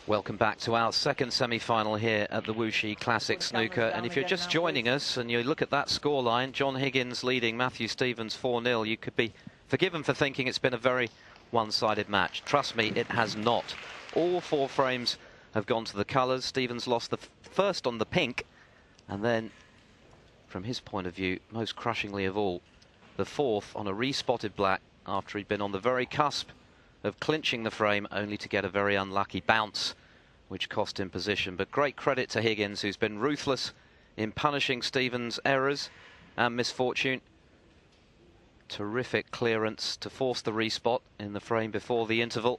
Welcome back to our second semi-final here at the Wuxi Classic Snooker. And if you're just joining us and you look at that scoreline, John Higgins leading Matthew Stevens 4-0, you could be forgiven for thinking it's been a very one-sided match. Trust me, it has not. All four frames have gone to the colours. Stevens lost the first on the pink, and then, from his point of view, most crushingly of all, the fourth on a respotted black after he'd been on the very cusp of clinching the frame, only to get a very unlucky bounce, which cost him position. But great credit to Higgins, who's been ruthless in punishing Stevens' errors and misfortune. Terrific clearance to force the respot in the frame before the interval.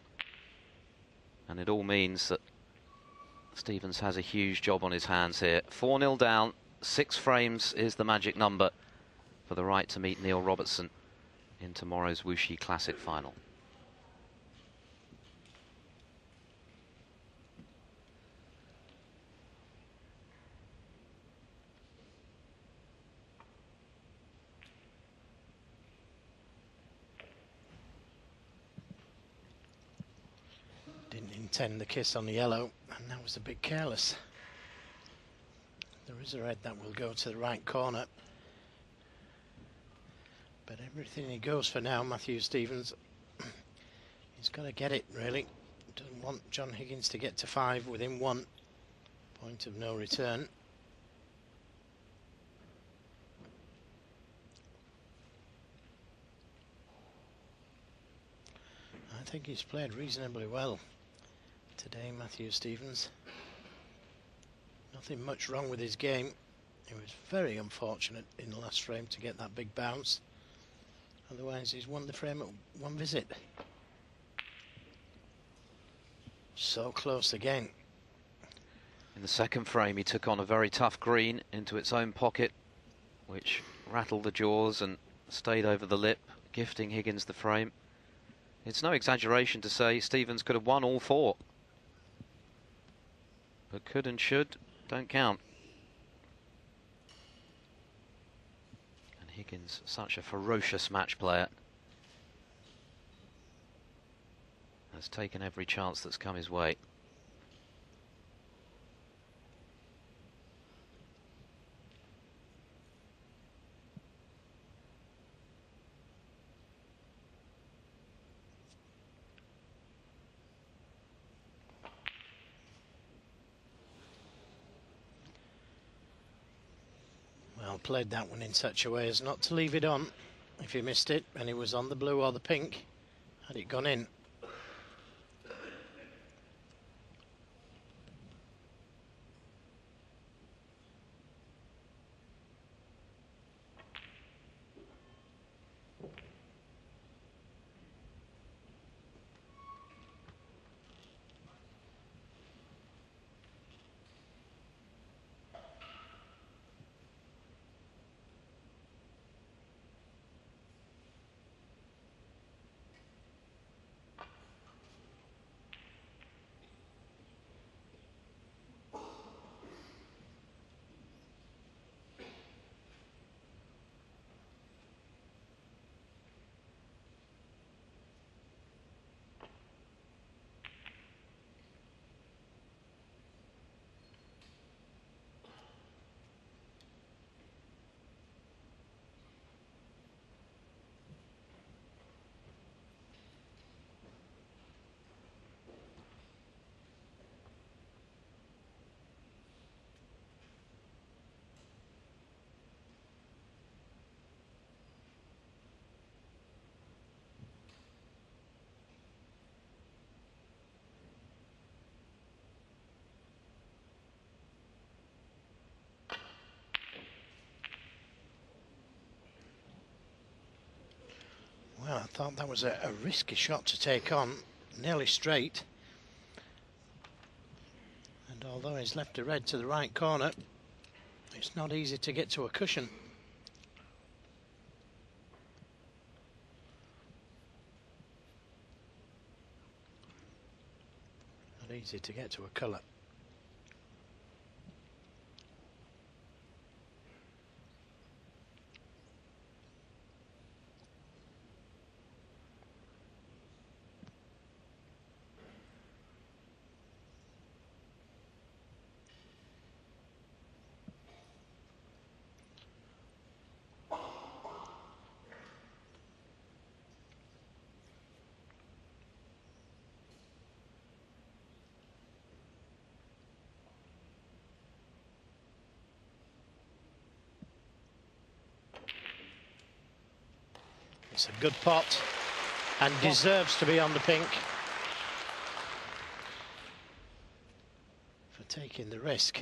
And it all means that Stevens has a huge job on his hands here. 4-0 down, 6 frames is the magic number for the right to meet Neil Robertson in tomorrow's Wuxi Classic final. Didn't intend the kiss on the yellow, and that was a bit careless. There is a red that will go to the right corner, but everything he goes for now, Matthew Stevens, he's got to get it really. Doesn't want John Higgins to get to 5 within 1 point of no return. I think he's played reasonably well today, Matthew Stevens. Nothing much wrong with his game. He was very unfortunate in the last frame to get that big bounce. Otherwise, he's won the frame at 1 visit. So close again. In the second frame, he took on a very tough green into its own pocket, which rattled the jaws and stayed over the lip, gifting Higgins the frame. It's no exaggeration to say Stevens could have won all 4. But could and should don't count. And Higgins, such a ferocious match player, has taken every chance that's come his way. Played that one in such a way as not to leave it on if he missed it and it was on the blue or the pink, had it gone in. Well, I thought that was a risky shot to take on, nearly straight. And although he's left a red to the right corner, it's not easy to get to a cushion. Not easy to get to a colour. It's a good pot and deserves to be on the pink for taking the risk.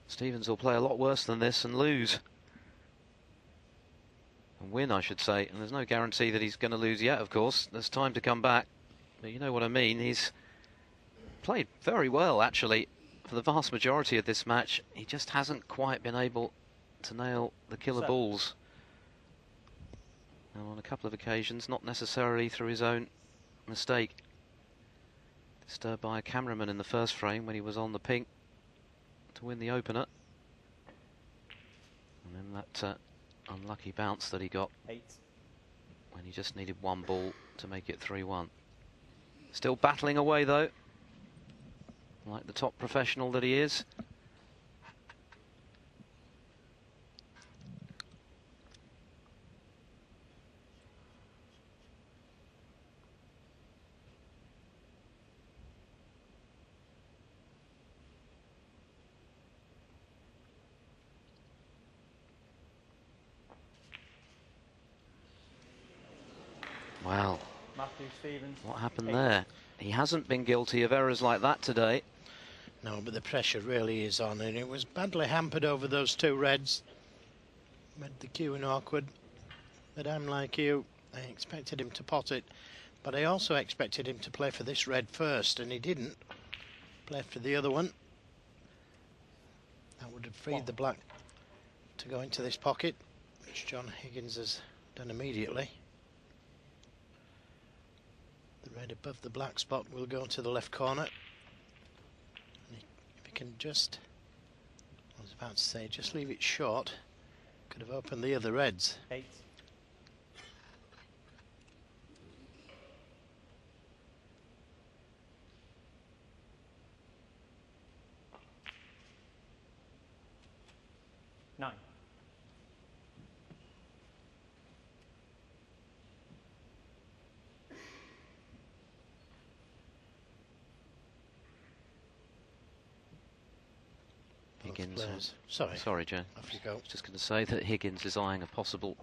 Stevens will play a lot worse than this and lose. And win, I should say. And there's no guarantee that he's going to lose yet, of course. There's time to come back. But you know what I mean. He's played very well, actually, for the vast majority of this match. He just hasn't quite been able to nail the killer balls. And on a couple of occasions, not necessarily through his own mistake. Disturbed by a cameraman in the first frame when he was on the pink to win the opener. And then that unlucky bounce that he got when he just needed one ball to make it 3-1. Still battling away though, like the top professional that he is. Wow, what happened there? He hasn't been guilty of errors like that today. No, but the pressure really is on, and it was badly hampered over those two reds. Made the cueing awkward. But I'm like you, I expected him to pot it, but I also expected him to play for this red first, and he didn't. Played for the other one. That would have freed the black to go into this pocket, which John Higgins has done immediately. The red above the black spot will go to the left corner. And if he can just, I was about to say, just leave it short, could have opened the other reds. 8. Nine. Higgins. Sorry, Joe. Off you go. I was just going to say that Higgins is eyeing a possible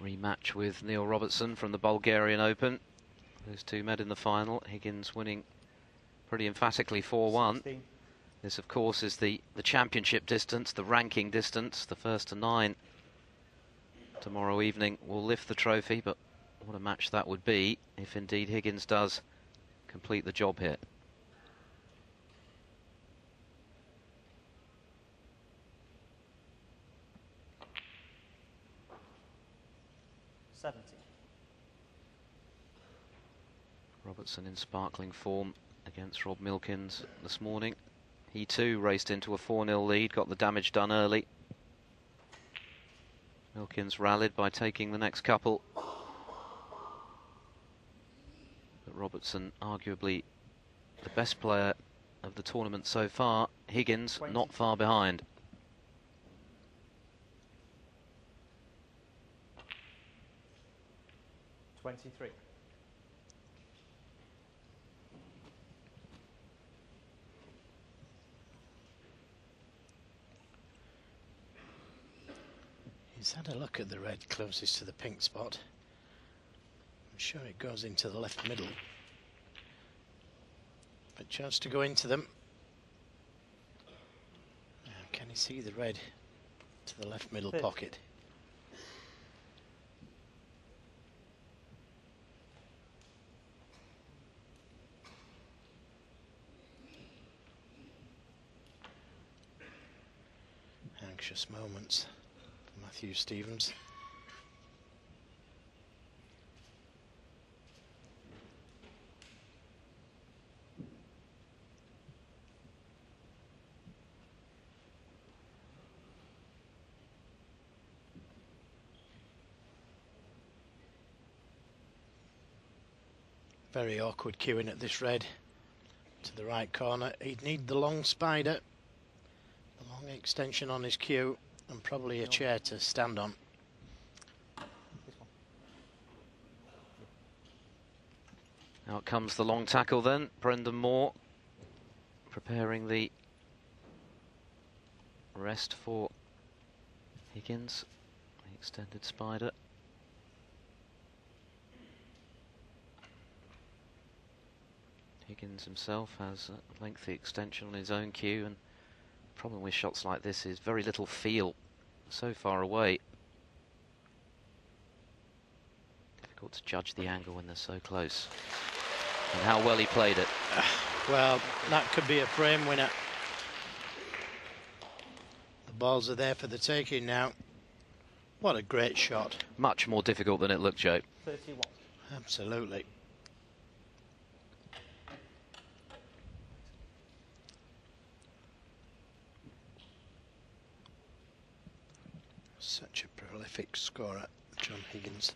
rematch with Neil Robertson from the Bulgarian Open. Those two met in the final. Higgins winning pretty emphatically 4-1. 16. This, of course, is the championship distance, the ranking distance. The first to 9 tomorrow evening will lift the trophy, but what a match that would be if indeed Higgins does complete the job here. Robertson in sparkling form against Rob Milkins this morning. He too raced into a 4-0 lead, got the damage done early. Milkins rallied by taking the next couple. But Robertson arguably the best player of the tournament so far. Higgins 20. Not far behind. $23. He's had a look at the red closest to the pink spot. I'm sure it goes into the left middle. But chance to go into them. Now, can he see the red to the left middle pocket? Anxious moments for Matthew Stevens. Very awkward queuing at this red to the right corner. He'd need the long spider, the long extension on his cue, and probably a chair to stand on. Out comes the long tackle then. Brendan Moore preparing the rest for Higgins, the extended spider. Higgins himself has a lengthy extension on his own cue, and the problem with shots like this is very little feel, so far away. Difficult to judge the angle when they're so close. And how well he played it. Well, that could be a frame winner. The balls are there for the taking now. What a great shot. Much more difficult than it looked, Joe. 31. Absolutely. Such a prolific scorer, John Higgins.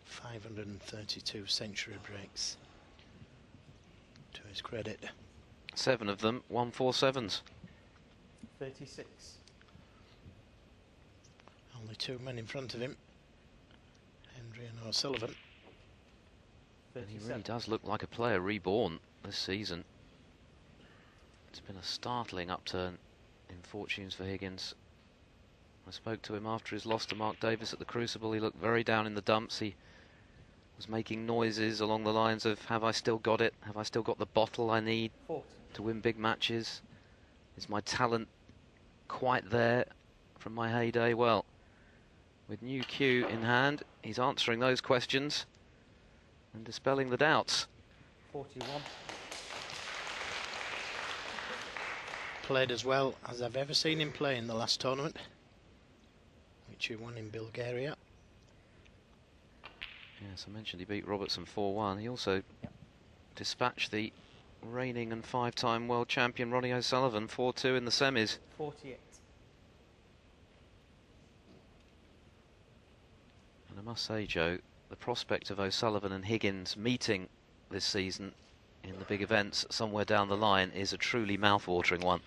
532 century breaks. To his credit. 7 of them, 147s. 36. Only 2 men in front of him. Hendry and O'Sullivan. And he really does look like a player reborn this season. It's been a startling upturn in fortunes for Higgins. I spoke to him after his loss to Mark Davis at the Crucible. He looked very down in the dumps. He was making noises along the lines of, have I still got it? Have I still got the bottle I need 40. to win big matches? Is my talent quite there from my heyday? Well, with new cue in hand, he's answering those questions and dispelling the doubts. 41. Played as well as I've ever seen him play in the last tournament, which he won in Bulgaria. Yes, I mentioned he beat Robertson 4-1. He also dispatched the reigning and 5-time world champion Ronnie O'Sullivan 4-2 in the semis. 48. And I must say, Joe, the prospect of O'Sullivan and Higgins meeting this season in the big events somewhere down the line is a truly mouth-watering one.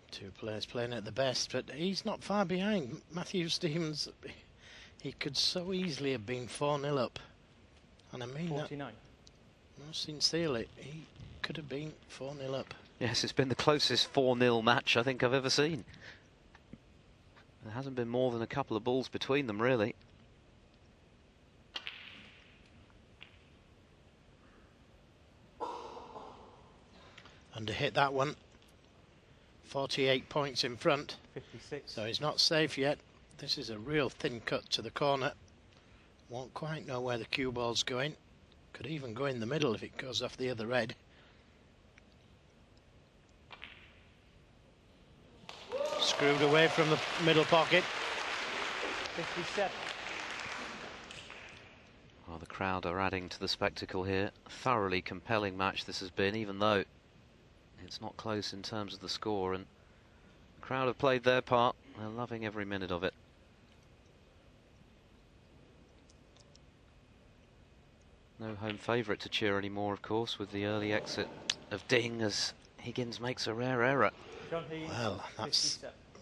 2 players playing at the best, but he's not far behind. Matthew Stevens, he could so easily have been 4-0 up. And I mean 49. that, most sincerely, he could have been 4-0 up. Yes, it's been the closest 4-0 match I think I've ever seen. There hasn't been more than a couple of balls between them, really. Underhit that one. 48 points in front. 56. So he's not safe yet. This is a real thin cut to the corner. Won't quite know where the cue ball's going. Could even go in the middle if it goes off the other red. Screwed away from the middle pocket. 57. Well, the crowd are adding to the spectacle here. A thoroughly compelling match this has been, even though it's not close in terms of the score, and the crowd have played their part. They're loving every minute of it. No home favourite to cheer anymore, of course, with the early exit of Ding as Higgins makes a rare error. John Higgins, Well, that's,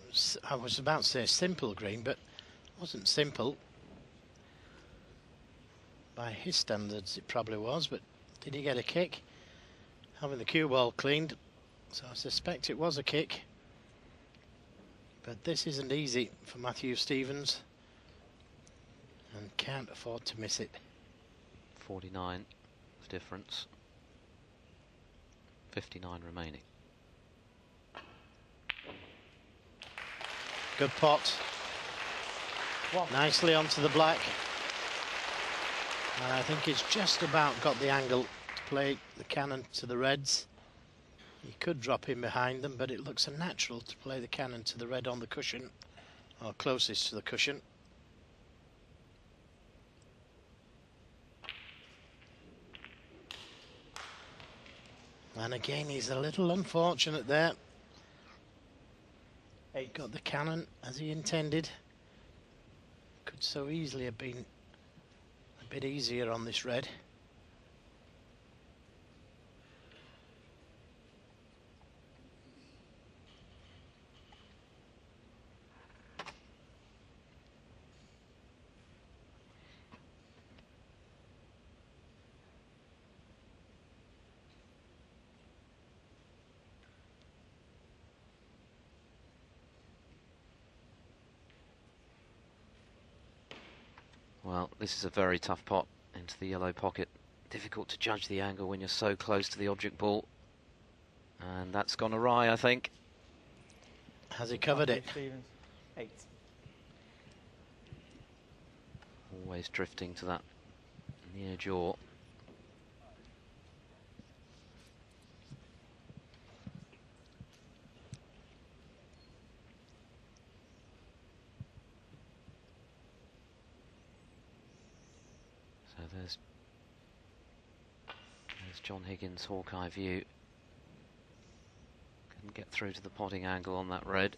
57. I was about to say simple, Green, but it wasn't simple. By his standards it probably was, but did he get a kick? Having the cue ball cleaned, so I suspect it was a kick. But this isn't easy for Matthew Stevens, and can't afford to miss it. 49 of difference. 59 remaining. Good pot. One. Nicely onto the black. And I think he's just about got the angle to play the cannon to the reds. He could drop in behind them, but it looks unnatural to play the cannon to the red on the cushion, or closest to the cushion. And again, he's a little unfortunate there. 8. Got the cannon as he intended. Could so easily have been a bit easier on this red. Well, this is a very tough pot into the yellow pocket. Difficult to judge the angle when you're so close to the object ball. And that's gone awry, I think. Has he covered it? Stevens, 8. Always drifting to that near jaw. So there's John Higgins' Hawkeye view. Couldn't get through to the potting angle on that red.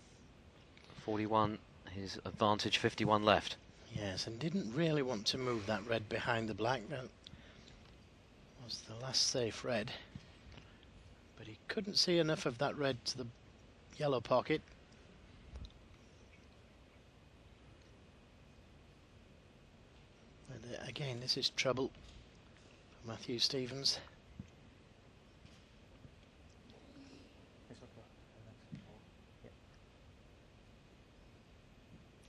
41, his advantage, 51 left. Yes, and didn't really want to move that red behind the black. That was the last safe red. But he couldn't see enough of that red to the yellow pocket. And again, this is trouble for Matthew Stevens.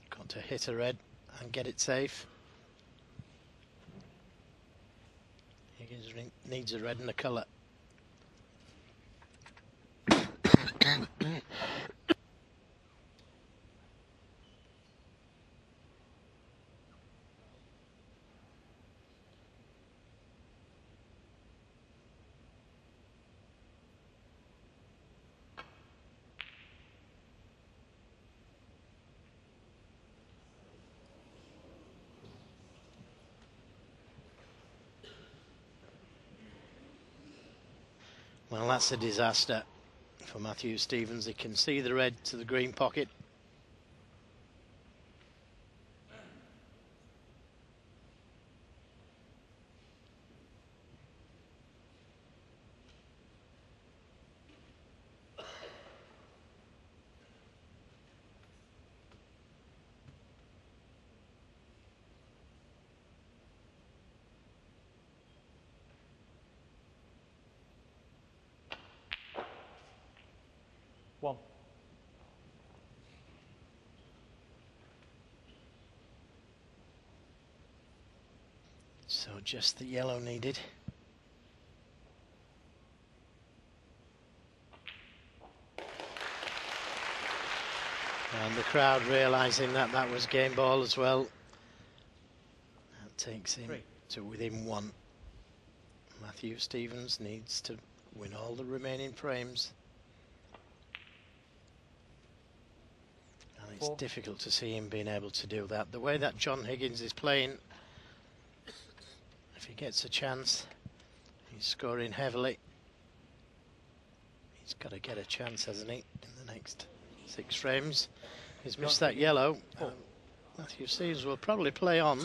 Got to hit a red and get it safe. Higgins needs a red and a colour. Well, that's a disaster for Matthew Stevens. He can see the red to the green pocket. One. So just the yellow needed. And the crowd realising that that was game ball as well. That takes him 3. to within 1. Matthew Stevens needs to win all the remaining frames. And it's 4. difficult to see him being able to do that. The way that John Higgins is playing, if he gets a chance, he's scoring heavily. He's got to get a chance, hasn't he, in the next 6 frames. He's missed that yellow. Matthew Stevens will probably play on.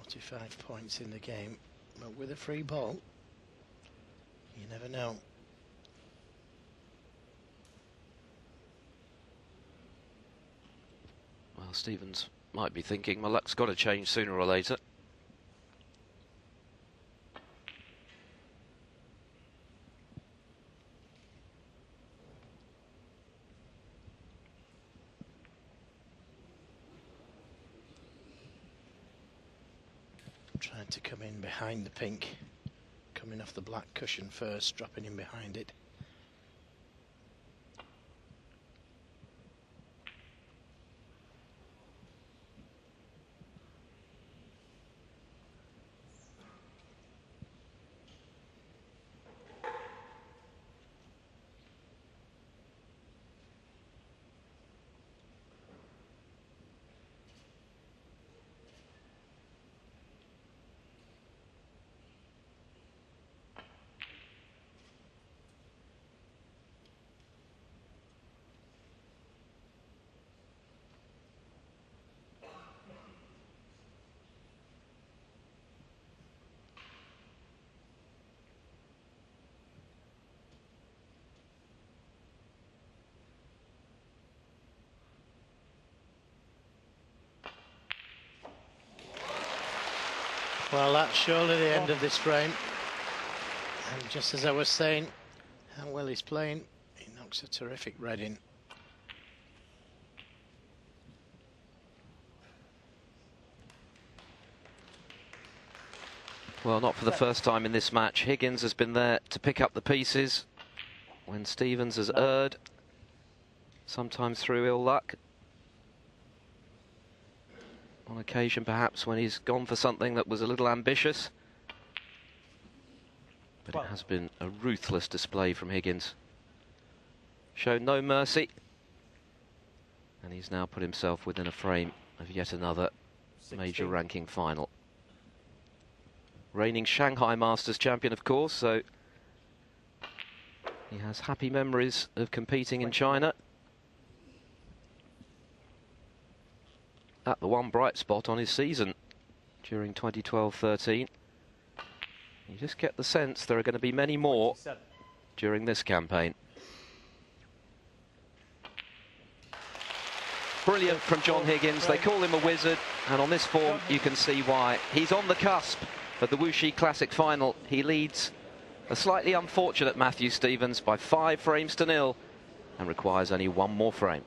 .45 points in the game, but with a free ball, you never know. Well, Stevens might be thinking my luck's got to change sooner or later. Trying to come in behind the pink, coming off the black cushion first, dropping in behind it. Well, that's surely the end of this frame. And just as I was saying, how well he's playing, he knocks a terrific red in. Well, not for the first time in this match. Higgins has been there to pick up the pieces when Stevens has erred, sometimes through ill luck. On occasion, perhaps, when he's gone for something that was a little ambitious. But it has been a ruthless display from Higgins. Shown no mercy. And he's now put himself within a frame of yet another major ranking final. Reigning Shanghai Masters champion, of course, so he has happy memories of competing in China. At the one bright spot on his season during 2012-13. You just get the sense there are going to be many more during this campaign. Brilliant from John Higgins. They call him a wizard, and on this form you can see why. He's on the cusp of the Wuxi Classic final. He leads a slightly unfortunate Matthew Stevens by 5 frames to 0 and requires only one more frame.